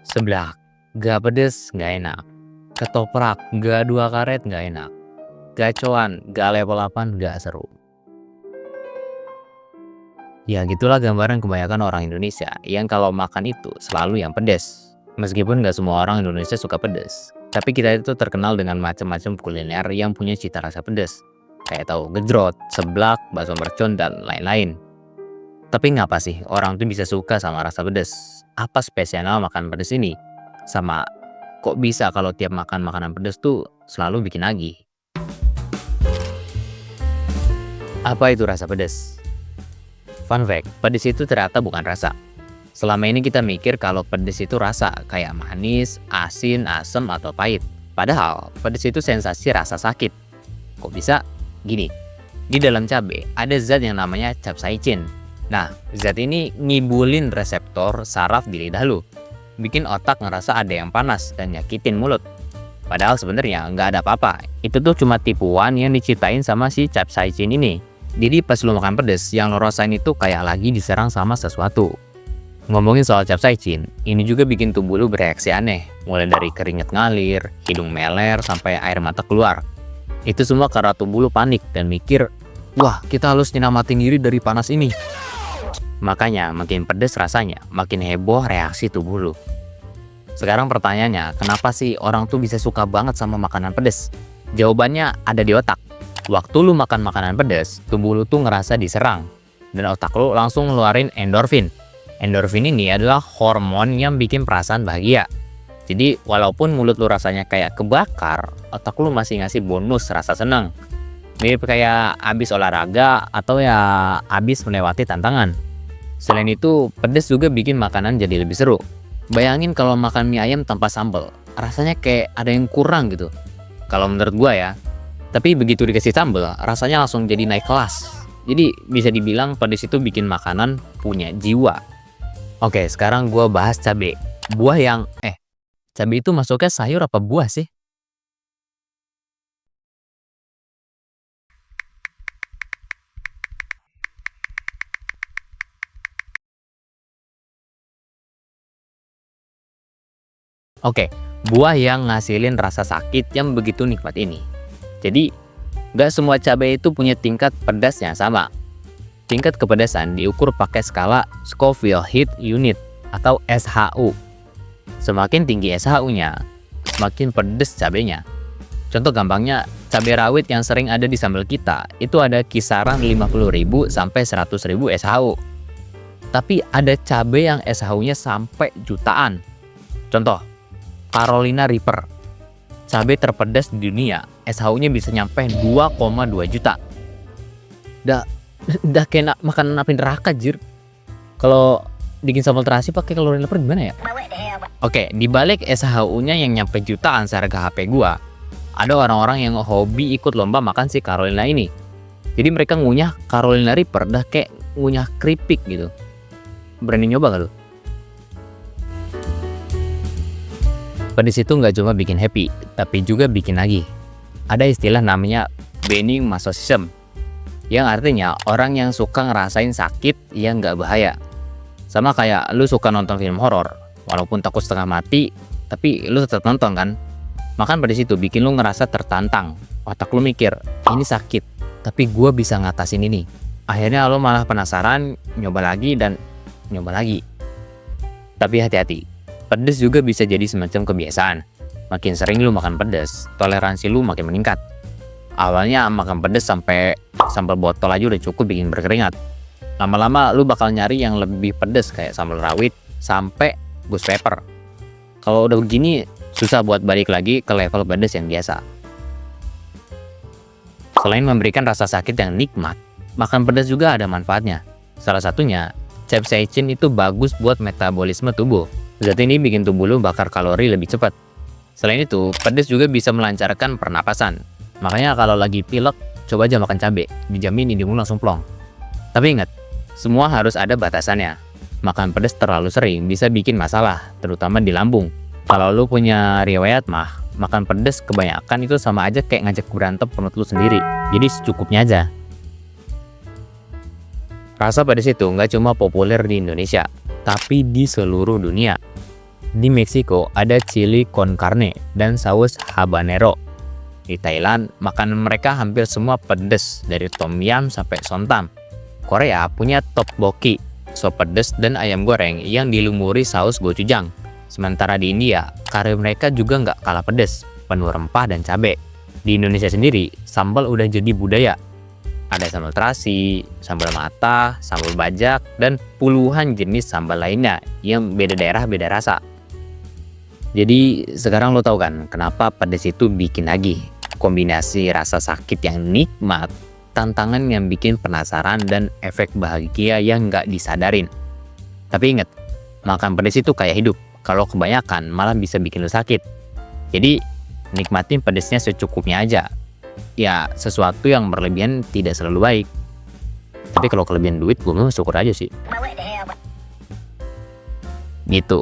Seblak, gak pedes, gak enak. Ketoprak, gak dua karet, gak enak. Gacoan, gak level 8, gak seru. Ya gitulah gambaran kebanyakan orang Indonesia yang kalau makan itu selalu yang pedes. Meskipun gak semua orang Indonesia suka pedes, tapi kita itu terkenal dengan macam-macam kuliner yang punya cita rasa pedes. Kayak tahu gejrot, seblak, bakso mercon, dan lain-lain. Tapi ngapa sih orang tuh bisa suka sama rasa pedes? Apa spesialnya makan pedes ini? Sama kok bisa kalau tiap makan makanan pedes tuh selalu bikin nagih? Apa itu rasa pedes? Fun fact, pedes itu ternyata bukan rasa. Selama ini kita mikir kalau pedes itu rasa, kayak manis, asin, asam, atau pahit. Padahal, pedes itu sensasi rasa sakit. Kok bisa? Gini, di dalam cabai ada zat yang namanya capsaicin. Nah, zat ini ngibulin reseptor saraf di lidah lu, bikin otak ngerasa ada yang panas dan nyakitin mulut. Padahal sebenarnya nggak ada apa-apa. Itu tuh cuma tipuan yang diciptain sama si capsaicin ini. Jadi pas lu makan pedes, yang lo rasain itu kayak lagi diserang sama sesuatu. Ngomongin soal capsaicin, ini juga bikin tubuh lu bereaksi aneh. Mulai dari keringet ngalir, hidung meler, sampai air mata keluar. Itu semua karena tubuh lu panik dan mikir, wah kita harus nyelamatin diri dari panas ini. Makanya makin pedes rasanya, makin heboh reaksi tubuh lu. Sekarang pertanyaannya, kenapa sih orang tuh bisa suka banget sama makanan pedes? Jawabannya ada di otak. Waktu lu makan makanan pedes, tubuh lu tuh ngerasa diserang. Dan otak lu langsung ngeluarin endorfin. Endorfin ini adalah hormon yang bikin perasaan bahagia. Jadi walaupun mulut lu rasanya kayak kebakar, otak lu masih ngasih bonus rasa senang. Mirip kayak abis olahraga atau ya abis melewati tantangan. Selain itu, pedes juga bikin makanan jadi lebih seru. Bayangin kalau makan mie ayam tanpa sambal, rasanya kayak ada yang kurang gitu. Kalau menurut gua ya. Tapi begitu dikasih sambal, rasanya langsung jadi naik kelas. Jadi bisa dibilang pedes itu bikin makanan punya jiwa. Oke, sekarang gua bahas cabai. Cabai itu masuknya sayur apa buah sih? Oke, buah yang ngasilin rasa sakit yang begitu nikmat ini. Jadi, gak semua cabai itu punya tingkat pedas yang sama. Tingkat kepedasan diukur pakai skala Scoville Heat Unit atau SHU. Semakin tinggi SHU-nya, semakin pedas cabainya. Contoh gampangnya, cabai rawit yang sering ada di sambal kita itu ada kisaran 50.000 sampai 100.000 SHU. Tapi ada cabai yang SHU-nya sampai jutaan. Contoh, Carolina Reaper, cabai terpedas di dunia, SHU-nya bisa nyampe 2,2 juta. Dah kayak makan api neraka jir. Kalau bikin sambal terasi pakai Carolina Reaper gimana ya? Oke, dibalik SHU-nya yang nyampe jutaan seharga HP gua, ada orang-orang yang hobi ikut lomba makan si Carolina ini. Jadi mereka ngunyah Carolina Reaper dah kayak ngunyah keripik gitu. Berani nyoba gak lu? Pedes itu nggak cuma bikin happy, tapi juga bikin nagih. Ada istilah namanya benign masochism, yang artinya orang yang suka ngerasain sakit yang nggak bahaya. Sama kayak lu suka nonton film horor, walaupun takut setengah mati, tapi lu tetap nonton kan? Makan pedes itu bikin lu ngerasa tertantang. Otak lu mikir, ini sakit, tapi gua bisa ngatasin ini. Akhirnya lu malah penasaran, nyoba lagi dan nyoba lagi. Tapi hati-hati, pedes juga bisa jadi semacam kebiasaan. Makin sering lu makan pedes, toleransi lu makin meningkat. Awalnya makan pedes sampai sambal botol aja udah cukup bikin berkeringat. Lama-lama lu bakal nyari yang lebih pedes kayak sambal rawit sampai ghost pepper. Kalau udah begini, susah buat balik lagi ke level pedes yang biasa. Selain memberikan rasa sakit yang nikmat, makan pedes juga ada manfaatnya. Salah satunya, capsaicin itu bagus buat metabolisme tubuh. Zat ini bikin tubuh lu bakar kalori lebih cepat. Selain itu, pedas juga bisa melancarkan pernapasan. Makanya kalau lagi pilek, coba aja makan cabai, dijamin hidung lu langsung plong. Tapi ingat, semua harus ada batasannya. Makan pedas terlalu sering bisa bikin masalah, terutama di lambung. Kalau lu punya riwayat mah, makan pedas kebanyakan itu sama aja kayak ngajak berantem perut lu sendiri. Jadi secukupnya aja. Rasa pedas itu nggak cuma populer di Indonesia, tapi di seluruh dunia. Di Meksiko ada chili con carne dan saus habanero. Di Thailand, makanan mereka hampir semua pedas dari tom yum sampai somtam. Korea punya tteokbokki, sop pedas dan ayam goreng yang dilumuri saus gochujang. Sementara di India, kari mereka juga nggak kalah pedas, penuh rempah dan cabai. Di Indonesia sendiri, sambal udah jadi budaya. Ada sambal terasi, sambal mata, sambal bajak, dan puluhan jenis sambal lainnya yang beda daerah beda rasa. Jadi sekarang lo tahu kan kenapa pedas itu bikin nagih. Kombinasi rasa sakit yang nikmat, tantangan yang bikin penasaran, dan efek bahagia yang nggak disadarin. Tapi ingat, makan pedas itu kayak hidup. Kalau kebanyakan malah bisa bikin lo sakit. Jadi nikmatin pedasnya secukupnya aja. Ya, sesuatu yang berlebihan tidak selalu baik. Tapi kalau kelebihan duit, gue mah syukur aja sih. Gitu.